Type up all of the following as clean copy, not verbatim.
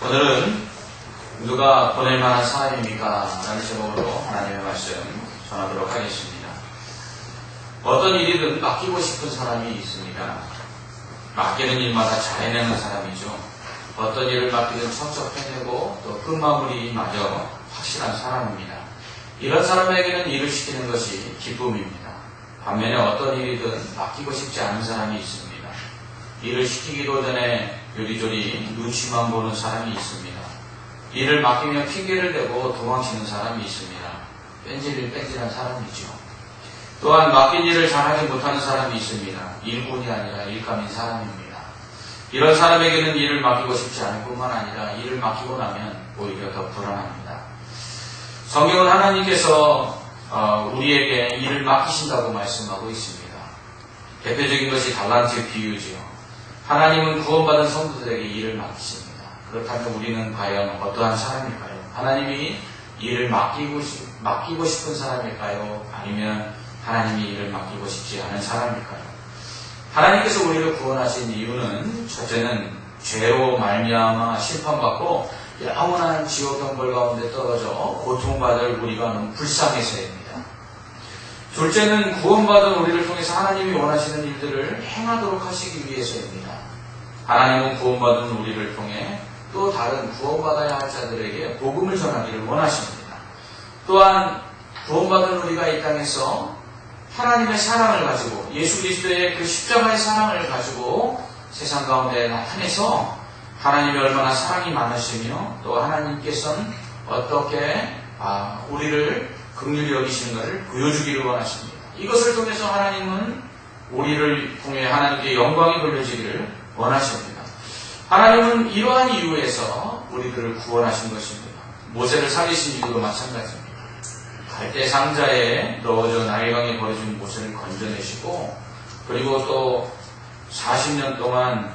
오늘은 누가 보낼 만한 사람입니까? 라는 제목으로 하나님의 말씀 전하도록 하겠습니다. 어떤 일이든 맡기고 싶은 사람이 있습니다. 맡기는 일마다 잘 해내는 사람이죠. 어떤 일을 맡기든 척척 해내고 또 끝마무리마저 확실한 사람입니다. 이런 사람에게는 일을 시키는 것이 기쁨입니다. 반면에 어떤 일이든 맡기고 싶지 않은 사람이 있습니다. 일을 시키기도 전에 요리조리 눈치만 보는 사람이 있습니다. 일을 맡기면 핑계를 대고 도망치는 사람이 있습니다. 뺀질뺀질한 사람이죠. 또한 맡긴 일을 잘하지 못하는 사람이 있습니다. 일꾼이 아니라 일감인 사람입니다. 이런 사람에게는 일을 맡기고 싶지 않을 뿐만 아니라 일을 맡기고 나면 오히려 더 불안합니다. 성경은 하나님께서 우리에게 일을 맡기신다고 말씀하고 있습니다. 대표적인 것이 달란트 비유지요. 하나님은 구원받은 성도들에게 일을 맡기십니다. 그렇다면 우리는 과연 어떠한 사람일까요? 하나님이 일을 맡기고 싶은 사람일까요? 아니면 하나님이 일을 맡기고 싶지 않은 사람일까요? 하나님께서 우리를 구원하신 이유는 첫째는 죄로 말미암아 심판받고 영원한 지옥 형벌 가운데 떨어져 고통받을 우리가 너무 불쌍해서입니다. 둘째는 구원받은 우리를 통해서 하나님이 원하시는 일들을 행하도록 하시기 위해서입니다. 하나님은 구원받은 우리를 통해 또 다른 구원받아야 할 자들에게 복음을 전하기를 원하십니다. 또한 구원받은 우리가 이 땅에서 하나님의 사랑을 가지고 예수 그리스도의 그 십자가의 사랑을 가지고 세상 가운데 나타내서 하나님이 얼마나 사랑이 많으시며 또 하나님께서는 어떻게 우리를 긍휼히 여기시는가를 보여주기를 원하십니다. 이것을 통해서 하나님은 우리를 통해 하나님께 영광이 돌려지기를 원하십니다. 하나님은 이러한 이유에서 우리들을 구원하신 것입니다. 모세를 살리신 이유도 마찬가지입니다. 갈대 상자에 넣어져 나일강에 버려진 모세를 건져내시고 그리고 또 40년 동안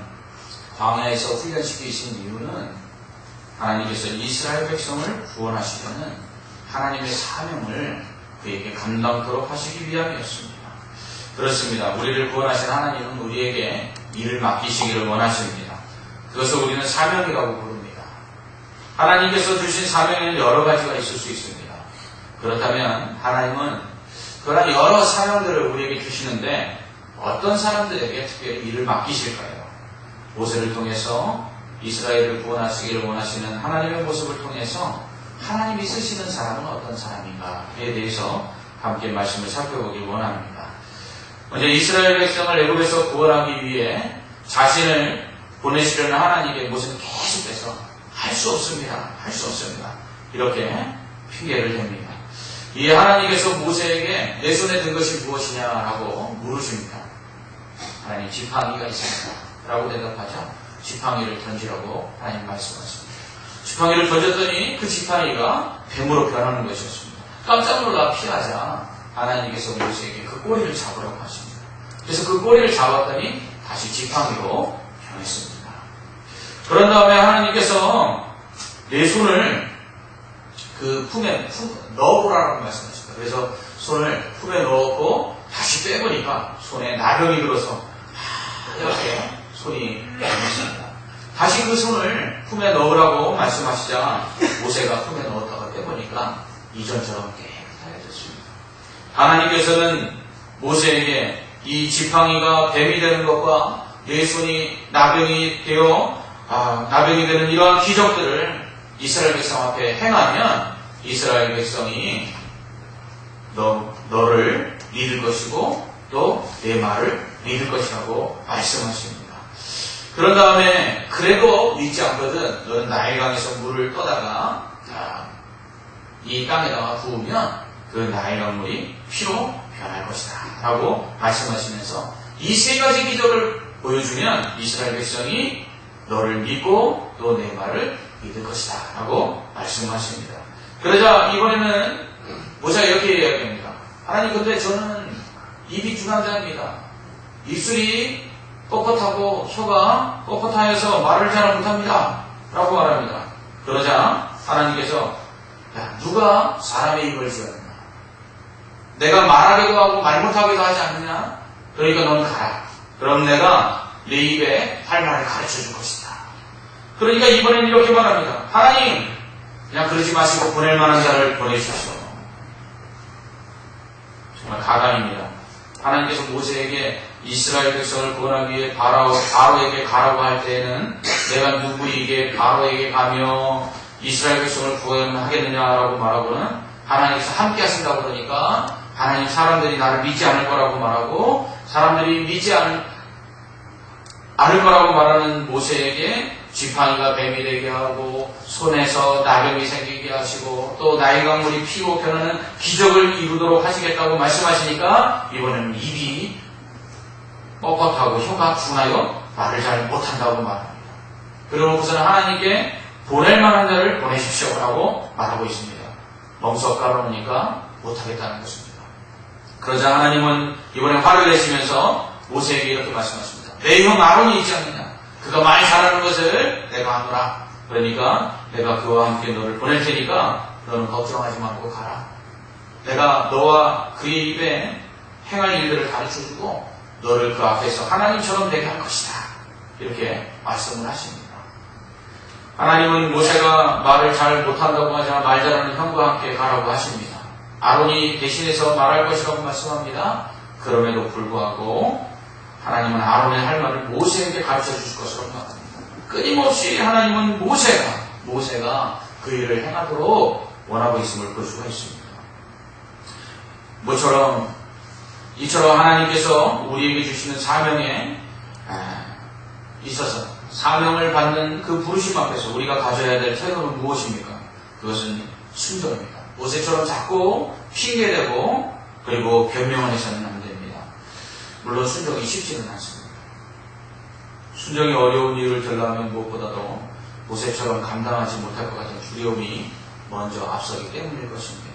광야에서 훈련시키신 이유는 하나님께서 이스라엘 백성을 구원하시려는 하나님의 사명을 그에게 감당토록 하시기 위함이었습니다. 그렇습니다. 우리를 구원하신 하나님은 우리에게 일을 맡기시기를 원하십니다. 그것을 우리는 사명이라고 부릅니다. 하나님께서 주신 사명에는 여러 가지가 있을 수 있습니다. 그렇다면 하나님은 그런 여러 사명들을 우리에게 주시는데 어떤 사람들에게 특별히 일을 맡기실까요? 모세를 통해서 이스라엘을 구원하시기를 원하시는 하나님의 모습을 통해서 하나님이 쓰시는 사람은 어떤 사람인가에 대해서 함께 말씀을 살펴보길 원합니다. 먼저 이스라엘 백성을 애굽에서 구원하기 위해 자신을 보내시려는 하나님의 모습은 계속해서 할 수 없습니다. 이렇게 핑계를 댑니다. 이에 하나님께서 모세에게 내 손에 든 것이 무엇이냐라고 물으십니다. 하나님 지팡이가 있습니다. 라고 대답하자 지팡이를 던지라고 하나님 말씀하십니다. 지팡이를 던졌더니 그 지팡이가 뱀으로 변하는 것이었습니다. 깜짝 놀라 피하자 하나님께서 모세에게 그 꼬리를 잡으라고 하십니다. 그래서 그 꼬리를 잡았더니 다시 지팡이로 변했습니다. 그런 다음에 하나님께서 내 손을 그 품에 넣어보라고 말씀하십니다. 그래서 손을 품에 넣었고 다시 빼보니까 손에 나병이 들어서 이렇게 손이 변했습니다. 다시 그 손을 품에 넣으라고 말씀하시자 모세가 품에 넣었다가 빼보니까 이전처럼 깨끗해졌습니다. 하나님께서는 모세에게 이 지팡이가 뱀이 되는 것과 내 손이 나병이 되는 이러한 기적들을 이스라엘 백성 앞에 행하면 이스라엘 백성이 너를 믿을 것이고 또 내 말을 믿을 것이라고 말씀하십니다. 그런 다음에 그래도 믿지 않거든 너는 나일강에서 물을 떠다가 이 땅에다가 부으면 그 나일강 물이 피로 변할 것이다 라고 말씀하시면서 이 세 가지 기적을 보여주면 이스라엘 백성이 너를 믿고 또 내 말을 믿을 것이다 라고 말씀하십니다. 그러자 이번에는 모세가 이렇게 이야기합니다. 하나님 근데 저는 입이 중환자입니다. 입술이 뻣뻣하고 혀가 뻣뻣하여서 말을 잘 못합니다 라고 말합니다. 그러자 하나님께서 누가 사람의 입을 지었느냐? 내가 말하기도 하고 말 못하기도 하지 않느냐? 그러니까 너는 가라. 그럼 내가 내 입에 할 말을 가르쳐 줄 것이다. 그러니까 이번엔 이렇게 말합니다. 하나님, 그냥 그러지 마시고 보낼 만한 자를 보내주십시오. 정말 가관입니다. 하나님께서 모세에게 이스라엘 백성을 구원하기 위해 바로에게 가라고 할 때에는 내가 누구에게 바로에게 가며 이스라엘 백성을 구원하겠느냐라고 말하고는 하나님께서 함께 하신다고 그러니까 하나님 사람들이 나를 믿지 않을 거라고 말하고 사람들이 믿지 않을 거라고 말하는 모세에게 지팡이가 뱀이 되게 하고 손에서 낙엽이 생기게 하시고 또 나일강물이 피고 변하는 기적을 이루도록 하시겠다고 말씀하시니까 이번에는 입이 뻣뻣하고 혀가 둔하여 말을 잘 못한다고 말합니다. 그러고서는 하나님께 보낼 만한 자를 보내십시오라고 말하고 있습니다. 멍석 깔아놓으니까 못하겠다는 것입니다. 그러자 하나님은 이번에 화를 내시면서 모세에게 이렇게 말씀하십니다. 내 형 아론이 있지 않느냐? 그가 많이 잘하는 것을 내가 하노라. 그러니까 내가 그와 함께 너를 보낼 테니까 너는 걱정하지 말고 가라. 내가 너와 그의 입에 행할 일들을 가르쳐주고 너를 그 앞에서 하나님처럼 되게 할 것이다. 이렇게 말씀을 하십니다. 하나님은 모세가 말을 잘 못한다고 하자 말 잘하는 형과 함께 가라고 하십니다. 아론이 대신해서 말할 것이라고 말씀합니다. 그럼에도 불구하고 하나님은 아론의 할 말을 모세에게 가르쳐 주실 것이라고 말합니다. 끊임없이 하나님은 모세가 그 일을 행하도록 원하고 있음을 볼 수가 있습니다. 이처럼 하나님께서 우리에게 주시는 사명에 있어서 사명을 받는 그 부르심 앞에서 우리가 가져야 될 태도는 무엇입니까? 그것은 순종입니다. 모세처럼 자꾸 핑계대고 그리고 변명을 해서는 안 됩니다. 물론 순종이 쉽지는 않습니다. 순종이 어려운 일을 들려면 무엇보다도 모세처럼 감당하지 못할 것 같은 두려움이 먼저 앞서기 때문일 것입니다.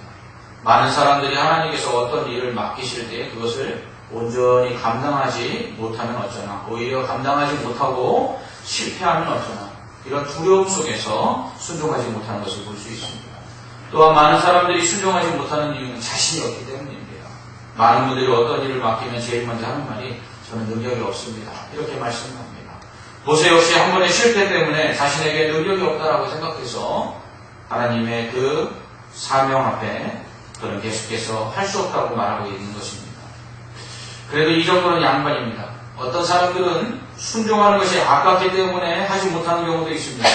많은 사람들이 하나님께서 어떤 일을 맡기실 때 그것을 온전히 감당하지 못하면 어쩌나, 오히려 감당하지 못하고 실패하면 어쩌나, 이런 두려움 속에서 순종하지 못하는 것을 볼 수 있습니다. 또한 많은 사람들이 순종하지 못하는 이유는 자신이 없기 때문입니다. 많은 분들이 어떤 일을 맡기면 제일 먼저 하는 말이 저는 능력이 없습니다. 이렇게 말씀합니다. 모세 역시 한 번의 실패 때문에 자신에게 능력이 없다라고 생각해서 하나님의 그 사명 앞에 그는 계속해서 할 수 없다고 말하고 있는 것입니다. 그래도 이 정도는 양반입니다. 어떤 사람들은 순종하는 것이 아깝기 때문에 하지 못하는 경우도 있습니다.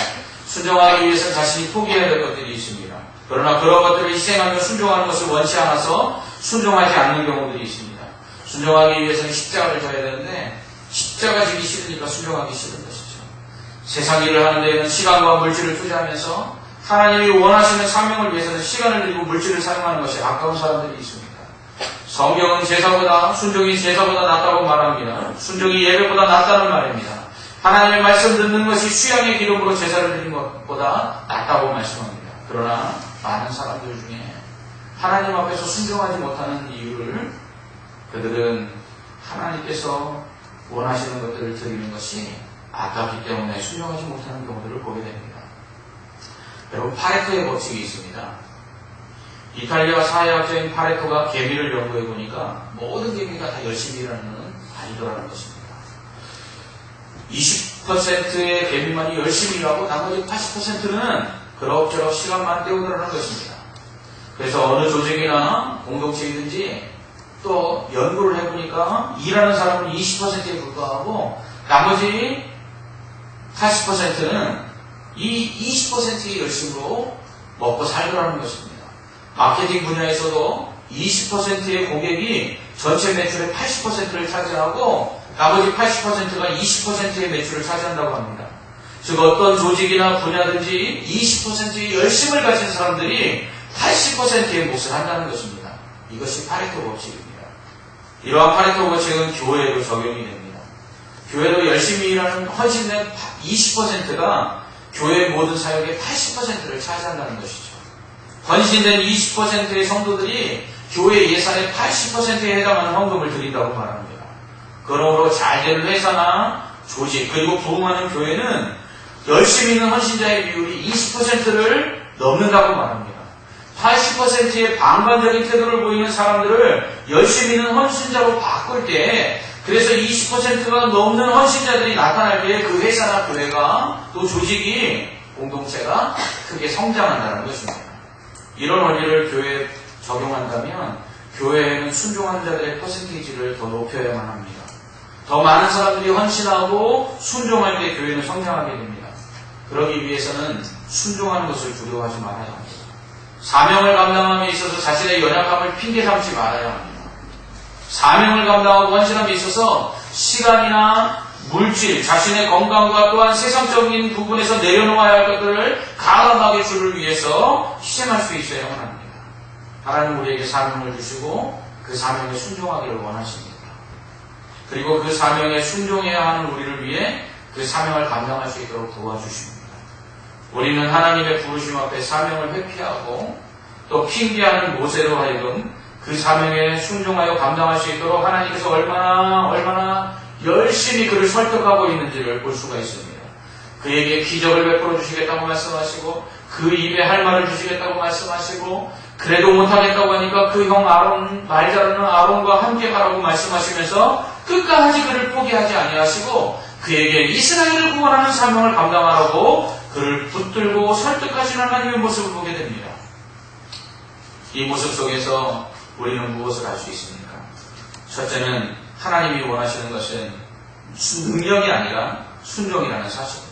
순종하기 위해서 자신이 포기해야 될 것들이 있습니다. 그러나 그런 것들을 희생하며 순종하는 것을 원치 않아서 순종하지 않는 경우들이 있습니다. 순종하기 위해서는 십자가를 져야 되는데 십자가 지기 싫으니까 순종하기 싫은 것이죠. 세상 일을 하는 데에는 시간과 물질을 투자하면서 하나님이 원하시는 사명을 위해서는 시간을 들이고 물질을 사용하는 것이 아까운 사람들이 있습니다. 성경은 순종이 제사보다 낫다고 말합니다. 순종이 예배보다 낫다는 말입니다. 하나님의 말씀 듣는 것이 수양의 기름으로 제사를 드리는 것보다 낫다고 말씀합니다. 그러나 많은 사람들 중에 하나님 앞에서 순종하지 못하는 이유를 그들은 하나님께서 원하시는 것들을 드리는 것이 아깝기 때문에 순종하지 못하는 경우들을 보게 됩니다. 여러분, 파레토의 법칙이 있습니다. 이탈리아 사회학자인 파레토가 개미를 연구해 보니까 모든 개미가 다 열심히 일하는 건 아니더라는 것입니다. 20%의 개미만이 열심히 일하고 나머지 80%는 그럭저럭 시간만 때우더라는 것입니다. 그래서 어느 조직이나 공동체이든지 또 연구를 해보니까 일하는 사람은 20%에 불과하고 나머지 80%는 이 20%의 열심으로 먹고 살더라는 것입니다. 마케팅 분야에서도 20%의 고객이 전체 매출의 80%를 차지하고 나머지 80%가 20%의 매출을 차지한다고 합니다. 즉 어떤 조직이나 분야든지 20%의 열심을 가진 사람들이 80%의 몫을 한다는 것입니다. 이것이 파레토 법칙입니다. 이러한 파레토 법칙은 교회에도 적용이 됩니다. 교회도 열심히 일하는 헌신된 20%가 교회 모든 사역의 80%를 차지한다는 것이죠. 헌신된 20%의 성도들이 교회 예산의 80%에 해당하는 헌금을 드린다고 말합니다. 그러므로 잘되는 회사나 조직 그리고 부흥하는 교회는 열심히 있는 헌신자의 비율이 20%를 넘는다고 말합니다. 80%의 방관적인 태도를 보이는 사람들을 열심히 있는 헌신자로 바꿀 때 그래서 20%가 넘는 헌신자들이 나타날 때 그 회사나 교회가 또 조직이 공동체가 크게 성장한다는 것입니다. 이런 원리를 교회에 적용한다면 교회에는 순종하는 자들의 퍼센테이지를 더 높여야만 합니다. 더 많은 사람들이 헌신하고 순종할 때 교회는 성장하게 됩니다. 그러기 위해서는 순종하는 것을 두려워하지 말아야 합니다. 사명을 감당함에 있어서 자신의 연약함을 핑계 삼지 말아야 합니다. 사명을 감당하고 헌신함에 있어서 시간이나 물질, 자신의 건강과 또한 세상적인 부분에서 내려놓아야 할 것들을 가감하게 주를 위해서 희생할 수 있어야만 합니다. 하나님 우리에게 사명을 주시고 그 사명에 순종하기를 원하십니다. 그리고 그 사명에 순종해야 하는 우리를 위해 그 사명을 감당할 수 있도록 도와주십니다. 우리는 하나님의 부르심 앞에 사명을 회피하고 또 핑계하는 모세로 하여금 그 사명에 순종하여 감당할 수 있도록 하나님께서 얼마나 열심히 그를 설득하고 있는지를 볼 수가 있습니다. 그에게 기적을 베풀어 주시겠다고 말씀하시고 그 입에 할 말을 주시겠다고 말씀하시고 그래도 못하겠다고 하니까 그 형 아론, 말 잘하는 아론과 함께 가라고 말씀하시면서 끝까지 그를 포기하지 아니하시고 그에게 이스라엘을 구원하는 사명을 감당하라고 그를 붙들고 설득하시는 하나님의 모습을 보게 됩니다. 이 모습 속에서 우리는 무엇을 할 수 있습니까? 첫째는 하나님이 원하시는 것은 능력이 아니라 순종이라는 사실입니다.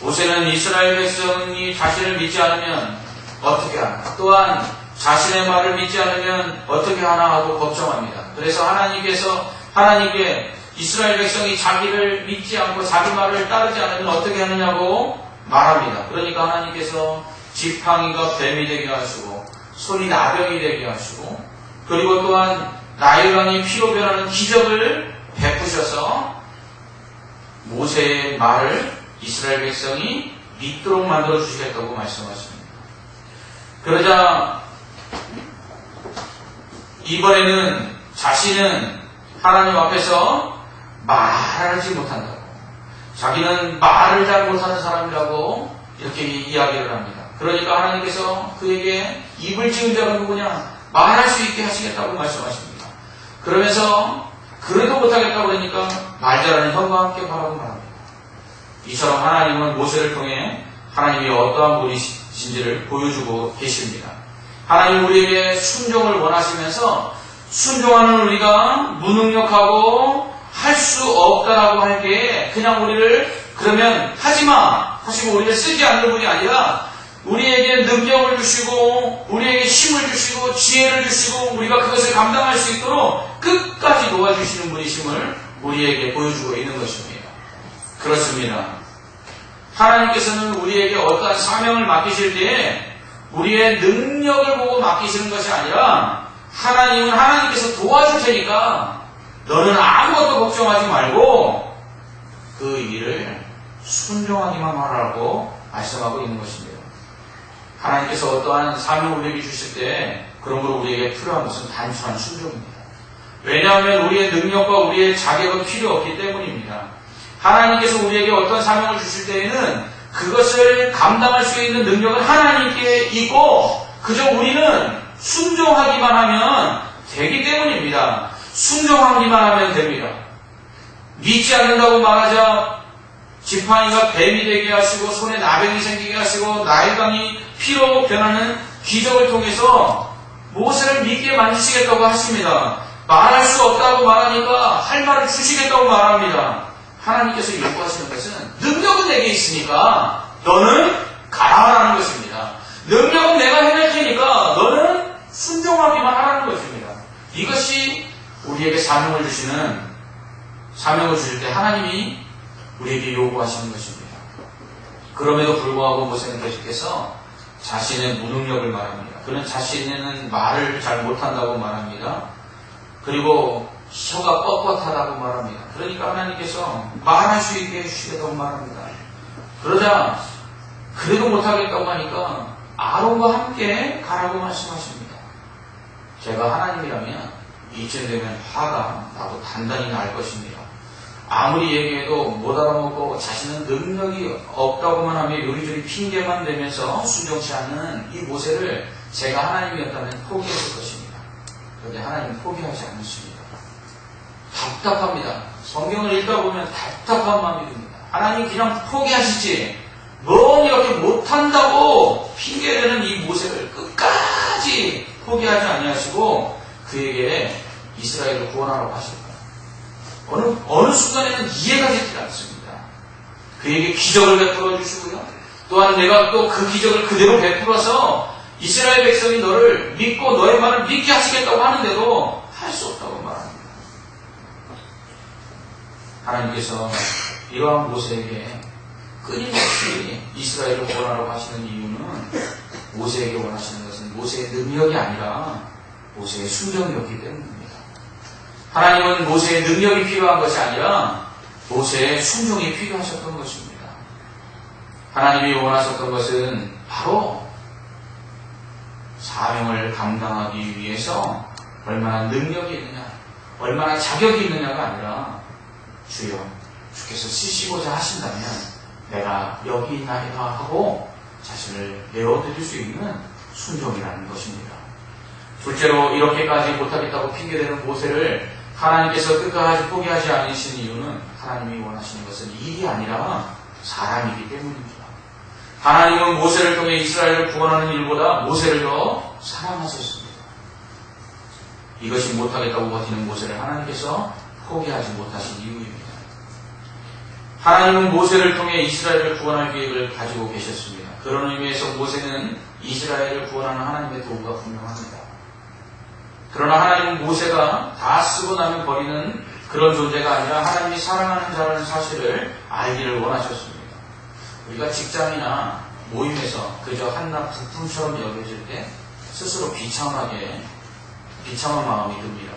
모세는 이스라엘 백성이 자신을 믿지 않으면 어떻게 하나, 또한 자신의 말을 믿지 않으면 어떻게 하나 하고 걱정합니다. 그래서 하나님께 이스라엘 백성이 자기를 믿지 않고 자기 말을 따르지 않으면 어떻게 하느냐고 말합니다. 그러니까 하나님께서 지팡이가 뱀이 되게 하시고 손이 나병이 되게 하시고 그리고 또한 나일강이 피로 변하는 기적을 베푸셔서 모세의 말을 이스라엘 백성이 믿도록 만들어 주시겠다고 말씀하십니다. 그러자 이번에는 자신은 하나님 앞에서 말하지 못한다고, 자기는 말을 잘 못하는 사람이라고 이렇게 이야기를 합니다. 그러니까 하나님께서 그에게 입을 지은 자가 누구냐? 말할 수 있게 하시겠다고 말씀하십니다. 그러면서 그래도 못하겠다고 그러니까 말 잘하는 형과 함께 가라고 말합니다. 이처럼 하나님은 모세를 통해 하나님이 어떠한 분이신지를 보여주고 계십니다. 하나님 우리에게 순종을 원하시면서 순종하는 우리가 무능력하고 할 수 없다라고 할 때 그냥 우리를 그러면 하지마 하시고 우리를 쓰지 않는 분이 아니라 우리에게 능력을 주시고 우리에게 힘을 주시고 지혜를 주시고 우리가 그것을 감당할 수 있도록 끝까지 도와주시는 분이심을 우리에게 보여주고 있는 것입니다. 그렇습니다. 하나님께서는 우리에게 어떠한 사명을 맡기실 때에 우리의 능력을 보고 맡기시는 것이 아니라 하나님은 하나님께서 도와줄 테니까 너는 아무것도 걱정하지 말고 그 일을 순종하기만 하라고 말씀하고 있는 것입니다. 하나님께서 어떠한 사명을 우리에게 주실 때 그러므로 우리에게 필요한 것은 단순한 순종입니다. 왜냐하면 우리의 능력과 우리의 자격은 필요 없기 때문입니다. 하나님께서 우리에게 어떤 사명을 주실 때에는 그것을 감당할 수 있는 능력은 하나님께 있고 그저 우리는 순종하기만 하면 되기 때문입니다. 순종하기만 하면 됩니다. 믿지 않는다고 말하자 지팡이가 뱀이 되게 하시고 손에 나병이 생기게 하시고 나일강이 피로 변하는 기적을 통해서 모세를 믿게 만드시겠다고 하십니다. 말할 수 없다고 말하니까 할 말을 주시겠다고 말합니다. 하나님께서 요구하시는 것은 능력은 내게 있으니까 너는 가라라는 것입니다. 능력은 내가 해낼 테니까 너는 순종하기만 하라는 것입니다. 이것이 우리에게 사명을 주실 때 하나님이 우리에게 요구하시는 것입니다. 그럼에도 불구하고 모세는 계속해서 자신의 무능력을 말합니다. 그는 자신은 말을 잘 못한다고 말합니다. 그리고 혀가 뻣뻣하다고 말합니다. 그러니까 하나님께서 말할 수 있게 해주시겠다고 말합니다. 그러자 그래도 못하겠다고 하니까 아론과 함께 가라고 말씀하십니다. 제가 하나님이라면 이쯤 되면 화가 나도 단단히 날 것입니다. 아무리 얘기해도 못 알아먹고 자신은 능력이 없다고만 하며 요리조리 핑계만 대면서 순종치 않는 이 모세를 제가 하나님이었다면 포기했을 것입니다. 그런데 하나님은 포기하지 않으십니다. 답답합니다. 성경을 읽다 보면 답답한 마음이 듭니다. 하나님 그냥 포기하시지. 뭐 이렇게 못한다고 핑계대는 이 모세를 끝까지 포기하지 아니하시고 그에게 이스라엘을 구원하라고 하실까요? 어느 순간에는 이해가 되지 않습니다. 그에게 기적을 베풀어 주시고요. 또한 내가 또 그 기적을 그대로 베풀어서 이스라엘 백성이 너를 믿고 너의 말을 믿게 하시겠다고 하는데도 할 수 없다고 말합니다. 하나님께서 이러한 모세에게 끊임없이 이스라엘을 구원하라고 하시는 이유는 모세에게 원하시는 것은 모세의 능력이 아니라 모세의 순종이었기 때문입니다. 하나님은 모세의 능력이 필요한 것이 아니라 모세의 순종이 필요하셨던 것입니다. 하나님이 원하셨던 것은 바로 사명을 감당하기 위해서 얼마나 능력이 있느냐, 얼마나 자격이 있느냐가 아니라 주여, 주께서 쓰시고자 하신다면 내가 여기 있나이다 하고 자신을 내어드릴 수 있는 순종이라는 것입니다. 둘째로 이렇게까지 못하겠다고 핑계대는 모세를 하나님께서 끝까지 포기하지 않으신 이유는 하나님이 원하시는 것은 일이 아니라 사람이기 때문입니다. 하나님은 모세를 통해 이스라엘을 구원하는 일보다 모세를 더 사랑하셨습니다. 이것이 못하겠다고 버티는 모세를 하나님께서 포기하지 못하신 이유입니다. 하나님은 모세를 통해 이스라엘을 구원할 계획을 가지고 계셨습니다. 그런 의미에서 모세는 이스라엘을 구원하는 하나님의 도구가 분명합니다. 그러나 하나님은 모세가 다 쓰고 나면 버리는 그런 존재가 아니라 하나님이 사랑하는 자라는 사실을 알기를 원하셨습니다. 우리가 직장이나 모임에서 그저 한낱 부품처럼 여겨질 때 스스로 비참한 마음이 듭니다.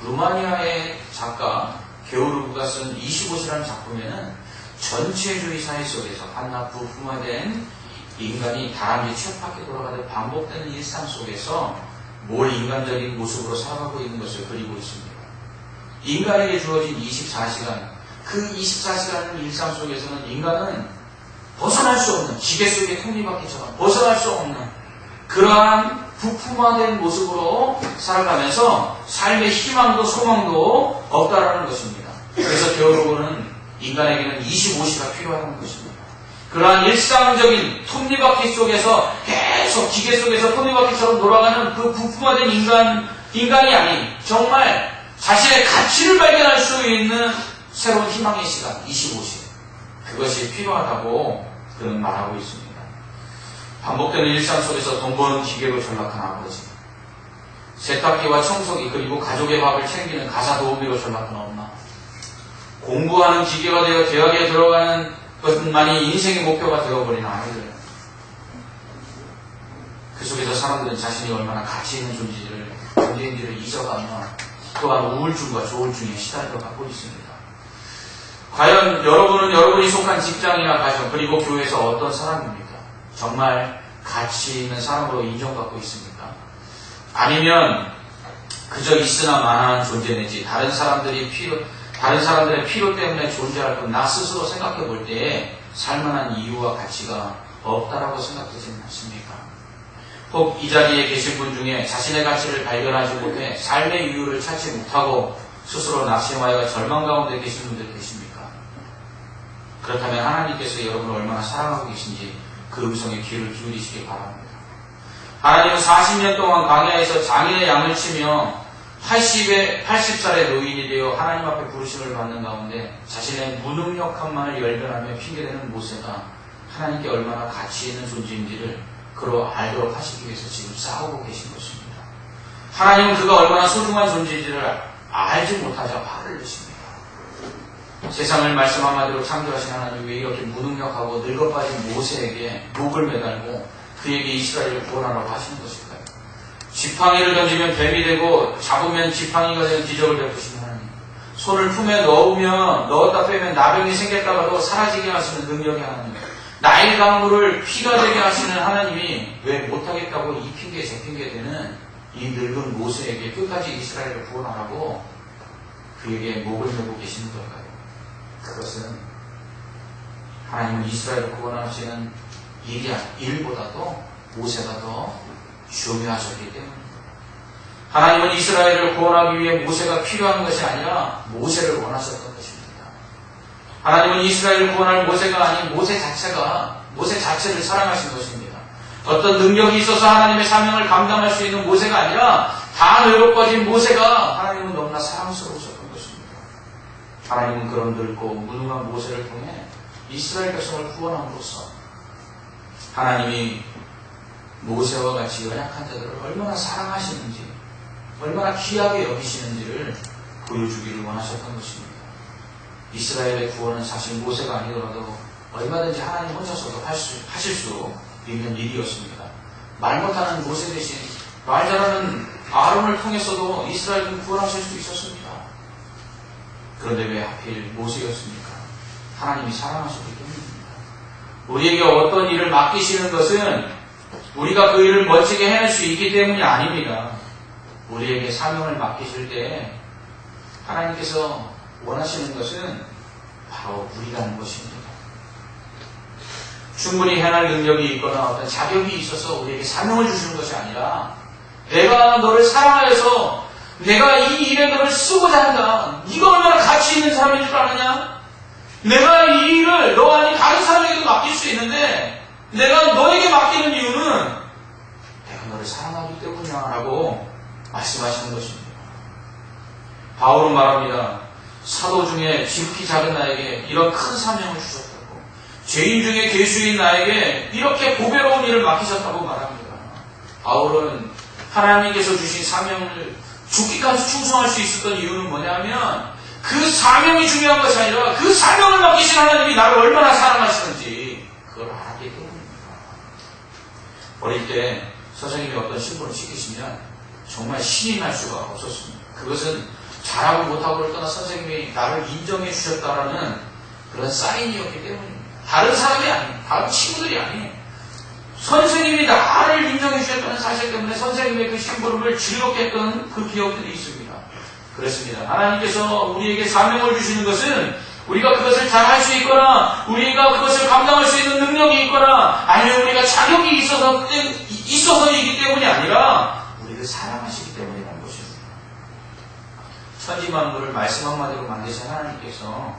루마니아의 작가 게오르그가 쓴 25시라는 작품에는 전체주의 사회 속에서 한낱 부품화된 인간이 다람쥐 쳇바퀴 돌아가듯 반복되는 일상 속에서 몰 인간적인 모습으로 살아가고 있는 것을 그리고 있습니다. 인간에게 주어진 24시간, 그 24시간 일상 속에서는 인간은 벗어날 수 없는, 기계 속의 톱니바퀴처럼 벗어날 수 없는 그러한 부품화된 모습으로 살아가면서 삶의 희망도 소망도 없다라는 것입니다. 그래서 게오르그는 인간에게는 25시가 필요하다는 것입니다. 그러한 일상적인 톱니바퀴 속에서 계속 기계 속에서 톱니바퀴처럼 돌아가는 그 부품화된 인간이 아닌 정말 자신의 가치를 발견할 수 있는 새로운 희망의 시간 25시, 그것이 필요하다고 그는 말하고 있습니다. 반복되는 일상 속에서 돈 버는 기계로 전락한 아버지, 세탁기와 청소기 그리고 가족의 밥을 챙기는 가사 도우미로 전락한 엄마, 공부하는 기계가 되어 대학에 들어가는 것만이 인생의 목표가 되어버린 아이들, 그 속에서 사람들은 자신이 얼마나 가치 있는 존재인지를 잊어가며 또한 우울증과 조울증에 시달려가고 있습니다. 과연 여러분은 여러분이 속한 직장이나 가정 그리고 교회에서 어떤 사람입니까? 정말 가치 있는 사람으로 인정받고 있습니까? 아니면 그저 있으나 마나한 존재 내지 다른 사람들의 필요 때문에 존재할 뿐 나 스스로 생각해 볼 때에 살만한 이유와 가치가 없다라고 생각되지는 않습니까? 혹 이 자리에 계신 분 중에 자신의 가치를 발견하지 못해 삶의 이유를 찾지 못하고 스스로 낙심하여 절망 가운데 계신 분들 계십니까? 그렇다면 하나님께서 여러분을 얼마나 사랑하고 계신지 그 음성에 귀를 기울이시기 바랍니다. 하나님은 40년 동안 광야에서 장인의 양을 치며 80살의 노인이 되어 하나님 앞에 부르심을 받는 가운데 자신의 무능력함만을 열변하며 핑계대는 모세가 하나님께 얼마나 가치 있는 존재인지를 그로 알도록 하시기 위해서 지금 싸우고 계신 것입니다. 하나님은 그가 얼마나 소중한 존재인지를 알지 못하자 화를 내십니다. 세상을 말씀 한마디로 창조하신 하나님 왜 이렇게 무능력하고 늙어빠진 모세에게 목을 매달고 그에게 이스라엘을 구원하라고 하시는 것일까요? 지팡이를 던지면 뱀이 되고 잡으면 지팡이가 되는 기적을 베푸신 하나님, 손을 품에 넣었다 빼면 나병이 생겼다가도 사라지게 하시는 능력의 하나님, 나일 강물을 피가 되게 하시는 하나님이 왜 못하겠다고 이 핑계 저 핑계 되는 이 늙은 모세에게 끝까지 이스라엘을 구원하라고 그에게 목을 메고 계시는 걸까요? 그것은 하나님은 이스라엘을 구원하시는 일보다도 모세가 더 중요하셨기 때문입니다. 하나님은 이스라엘을 구원하기 위해 모세가 필요한 것이 아니라 모세를 원하셨던 것입니다. 하나님은 이스라엘을 구원할 모세가 아닌 모세 자체를 사랑하신 것입니다. 어떤 능력이 있어서 하나님의 사명을 감당할 수 있는 모세가 아니라 다 늙어버린 모세가 하나님은 너무나 사랑스러우셨던 것입니다. 하나님은 그런 늙고 무능한 모세를 통해 이스라엘 백성을 구원함으로써 하나님이 모세와 같이 연약한 자들을 얼마나 사랑하시는지, 얼마나 귀하게 여기시는지를 보여주기를 원하셨던 것입니다. 이스라엘의 구원은 사실 모세가 아니더라도 얼마든지 하나님 혼자서도 하실 수 있는 일이었습니다. 말 못하는 모세 대신 말 잘하는 아론을 통해서도 이스라엘을 구원하실 수 있었습니다. 그런데 왜 하필 모세였습니까? 하나님이 사랑하셨기 때문입니다. 우리에게 어떤 일을 맡기시는 것은 우리가 그 일을 멋지게 해낼 수 있기 때문이 아닙니다. 우리에게 사명을 맡기실 때 하나님께서 원하시는 것은 바로 우리라는 것입니다. 충분히 해낼 능력이 있거나 어떤 자격이 있어서 우리에게 사명을 주시는 것이 아니라 내가 너를 사랑하여서 내가 이 일에 너를 쓰고자 한다. 네가 얼마나 가치 있는 사람인 줄 아느냐? 내가 이 일을 너 아닌 다른 사람에게도 맡길 수 있는데 내가 너에게 맡기는 이유는 내가 너를 사랑하기 때문이야 라고 말씀하시는 것입니다. 바울은 말합니다. 사도 중에 지극히 작은 나에게 이런 큰 사명을 주셨다고, 죄인 중에 괴수인 나에게 이렇게 보배로운 일을 맡기셨다고 말합니다. 바울은 하나님께서 주신 사명을 죽기까지 충성할 수 있었던 이유는 뭐냐면 그 사명이 중요한 것이 아니라 그 사명을 맡기신 하나님이 나를 얼마나 사랑하시는지 그걸 알았기 때문입니다. 어릴 때 선생님이 어떤 신분을 시키시면 정말 신이 날 수가 없었습니다. 그것은 잘하고 못하고를 떠나 선생님이 나를 인정해 주셨다라는 그런 사인이었기 때문입니다. 다른 사람이 아니에요. 다른 친구들이 아니에요. 선생님이 나를 인정해 주셨다는 사실 때문에 선생님의 그 심부름을 즐겁게 했던 그 기억들이 있습니다. 그렇습니다. 하나님께서 우리에게 사명을 주시는 것은 우리가 그것을 잘 할 수 있거나 우리가 그것을 감당할 수 있는 능력이 있거나 아니면 우리가 자격이 있어서이기 때문이 아니라 우리를 사랑하시기 때문이라는 것입니다. 천지만물을 말씀 한마디로 만드신 하나님께서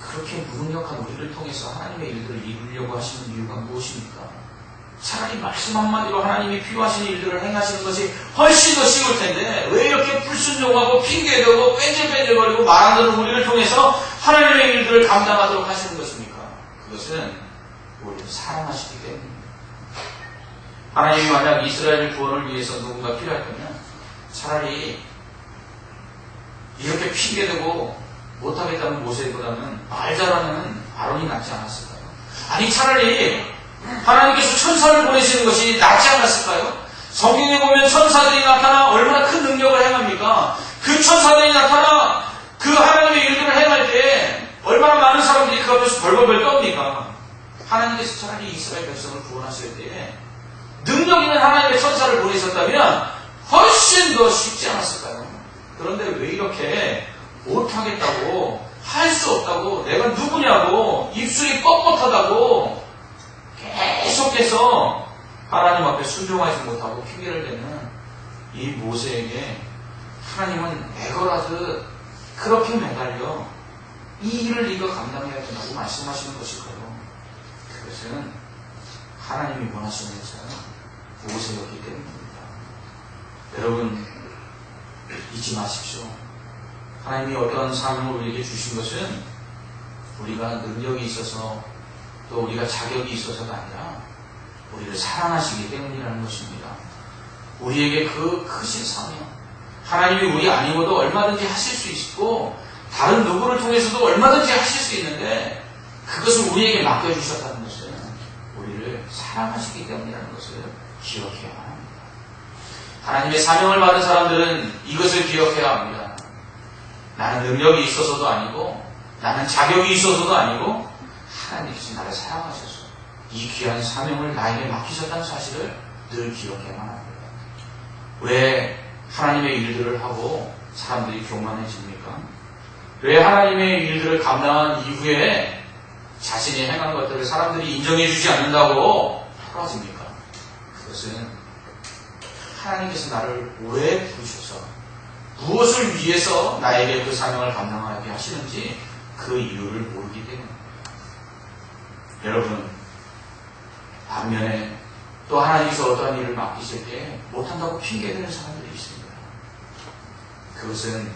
그렇게 무능력한 우리를 통해서 하나님의 일들을 이루려고 하시는 이유가 무엇입니까? 차라리 말씀 한마디로 하나님이 필요하신 일들을 행하시는 것이 훨씬 더 쉬울 텐데 왜 이렇게 불순종하고 핑계대고 뺀질뺀질거리고 말 안 듣는 우리를 통해서 하나님의 일들을 감당하도록 하시는 것입니까? 그것은 우리를 사랑하시기 때문입니다. 하나님이 만약 이스라엘 구원을 위해서 누군가 필요했다면 차라리 이렇게 핑계대고 못하겠다는 모세보다는 말 잘하는 아론이 낫지 않았을까요? 아니 차라리 하나님께서 천사를 보내시는 것이 낫지 않았을까요? 성경에 보면 천사들이 나타나 얼마나 큰 능력을 행합니까? 그 천사들이 나타나 그 하나님의 일들을 행할 때 얼마나 많은 사람들이 그 앞에서 벌벌벌 떱니까? 하나님께서 차라리 이스라엘 백성을 구원하실 때에 능력 있는 하나님의 천사를 보내셨다면 훨씬 더 쉽지 않았을까요? 그런데 왜 이렇게 못하겠다고, 할 수 없다고, 내가 누구냐고, 입술이 뻣뻣하다고 계속해서 하나님 앞에 순종하지 못하고 핑계를 대는 이 모세에게 하나님은 애걸하듯 그렇게 매달려 이 일을 네가 감당해야 된다고 말씀하시는 것일까요? 그것은 하나님이 원하시는 자는 모세였기 때문입니다. 여러분 잊지 마십시오. 하나님이 어떤 사명을 우리에게 주신 것은 우리가 능력이 있어서 또 우리가 자격이 있어서가 아니라 우리를 사랑하시기 때문이라는 것입니다. 우리에게 그 크신 사명, 하나님이 우리 아니고도 얼마든지 하실 수 있고 다른 누구를 통해서도 얼마든지 하실 수 있는데 그것을 우리에게 맡겨주셨다는 것은 우리를 사랑하시기 때문이라는 것을 기억해야 합니다. 하나님의 사명을 받은 사람들은 이것을 기억해야 합니다. 나는 능력이 있어서도 아니고 나는 자격이 있어서도 아니고 하나님께서 나를 사랑하셔서 이 귀한 사명을 나에게 맡기셨다는 사실을 늘 기억해야만 합니다. 왜 하나님의 일들을 하고 사람들이 교만해집니까? 왜 하나님의 일들을 감당한 이후에 자신이 행한 것들을 사람들이 인정해 주지 않는다고 토라집니까? 그것은 하나님께서 나를 왜 부르셔서 무엇을 위해서 나에게 그 사명을 감당하게 하시는지 그 이유를 모르기 때문입니다. 여러분, 반면에 또 하나님께서 어떠한 일을 맡기실 때 못한다고 핑계대는 사람들이 있습니다. 그것은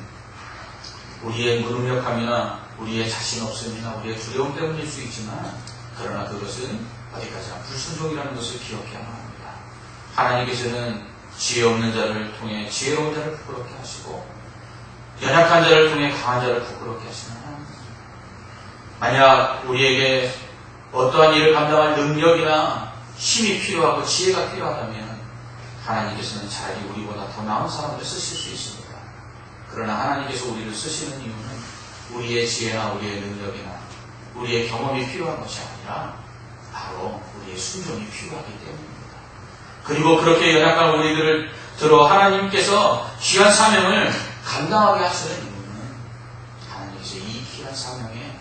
우리의 무능력함이나 우리의 자신 없음이나 우리의 두려움 때문일 수 있지만, 그러나 그것은 어디까지나 불순종이라는 것을 기억해야만 합니다. 하나님께서는 지혜 없는 자를 통해 지혜로운 자를 부끄럽게 하시고 연약한 자를 통해 강한 자를 부끄럽게 하시는 하나님입니다. 만약 우리에게 어떠한 일을 감당할 능력이나 힘이 필요하고 지혜가 필요하다면 하나님께서는 차라리 우리보다 더 나은 사람을 쓰실 수 있습니다. 그러나 하나님께서 우리를 쓰시는 이유는 우리의 지혜나 우리의 능력이나 우리의 경험이 필요한 것이 아니라 바로 우리의 순종이 필요하기 때문입니다. 그리고 그렇게 연약한 우리들을 들어 하나님께서 귀한 사명을 감당하게 하시는 이유는 하나님께서 이 귀한 사명에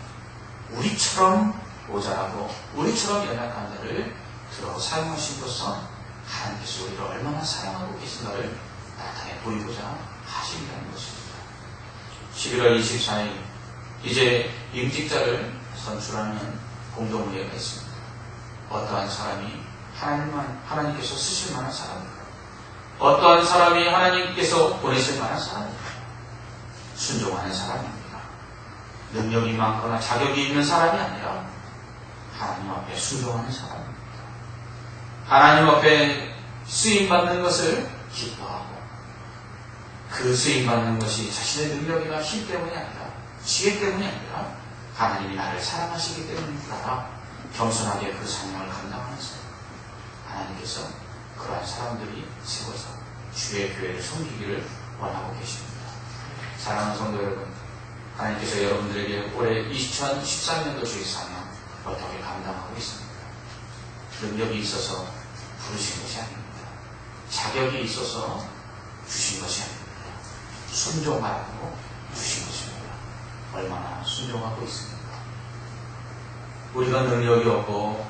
우리처럼 모자라고 우리처럼 연약한 자를 들어 사용하심으로써 하나님께서 우리를 얼마나 사랑하고 계신가를 나타내 보이고자 하신다는 것입니다. 11월 24일 이제 임직자를 선출하는 공동회의가 있습니다. 어떠한 사람이 하나님께서 쓰실 만한 사람입니다. 어떠한 사람이 하나님께서 보내실 만한 사람입니다. 순종하는 사람입니다. 능력이 많거나 자격이 있는 사람이 아니라 하나님 앞에 순종하는 사람입니다. 하나님 앞에 쓰임받는 것을 기뻐하고 그 쓰임받는 것이 자신의 능력이나 힘 때문이 아니라 지혜 때문이 아니라 하나님이 나를 사랑하시기 때문이다. 겸손하게 그 사명을 감당하는 사람. 하나님께서 그러한 사람들이 세워서 주의 교회를 섬기기를 원하고 계십니다. 사랑하는 성도 여러분, 하나님께서 여러분들에게 올해 2013년도 주의 사명 어떻게 감당하고 있습니까? 능력이 있어서 부르신 것이 아닙니다. 자격이 있어서 주신 것이 아닙니다. 순종하라고 주신 것입니다. 얼마나 순종하고 있습니까? 우리가 능력이 없고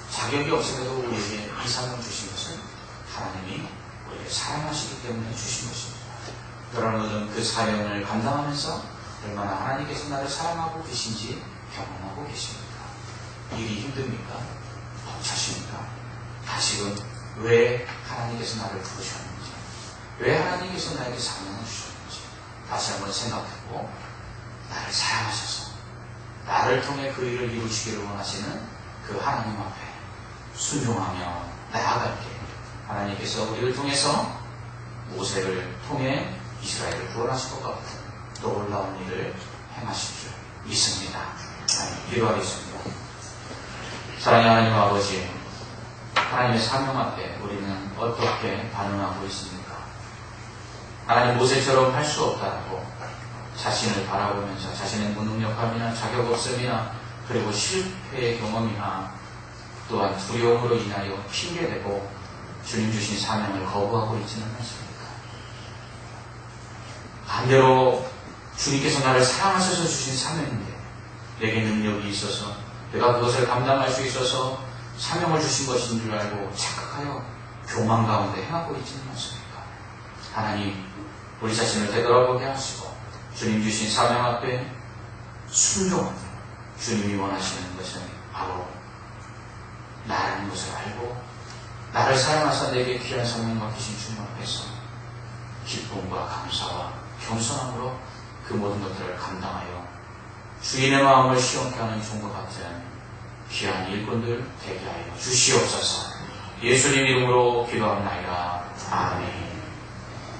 자격이 없음에도 우리에게 이 사명 주신 것은 하나님이 우리를 사랑하시기 때문에 주신 것입니다. 여러분은 그 사명을 감당하면서 얼마나 하나님께서 나를 사랑하고 계신지 경험하고 계십니까? 일이 힘듭니까? 벅차십니까? 다시금 왜 하나님께서 나를 부르셨는지, 왜 하나님께서 나에게 사명을 주셨는지 다시 한번 생각하고 나를 사랑하셔서 나를 통해 그 일을 이루시기를 원하시는 그 하나님 앞에 순종하며 나아갈 때 하나님께서 우리를 통해서 모세를 통해 이스라엘을 구원하실 것 같은 놀라운 일을 행하실 줄 믿습니다. 기도하겠습니다. 사랑의 하나님 아버지, 하나님의 사명 앞에 우리는 어떻게 반응하고 있습니까? 하나님, 모세처럼 할 수 없다고 자신을 바라보면서 자신의 무능력함이나 자격 없음이나 그리고 실패의 경험이나 또한 두려움으로 인하여 핑계대고 주님 주신 사명을 거부하고 있지는 않습니까? 반대로 주님께서 나를 사랑하셔서 주신 사명인데 내게 능력이 있어서 내가 그것을 감당할 수 있어서 사명을 주신 것인 줄 알고 착각하여 교만 가운데 행하고 있지는 않습니까? 하나님, 우리 자신을 되돌아보게 하시고 주님 주신 사명 앞에 순종하며 주님이 원하시는 것은 바로 나라는 것을 알고 나를 사랑하사 내게 귀한 사명 맡기신 주님 앞에서 기쁨과 감사와 겸손함으로 그 모든 것들을 감당하여 주인의 마음을 시원케 하는 종과 같은 귀한 일꾼들 되게 하여 주시옵소서. 예수님 이름으로 기도합나이다. 아멘.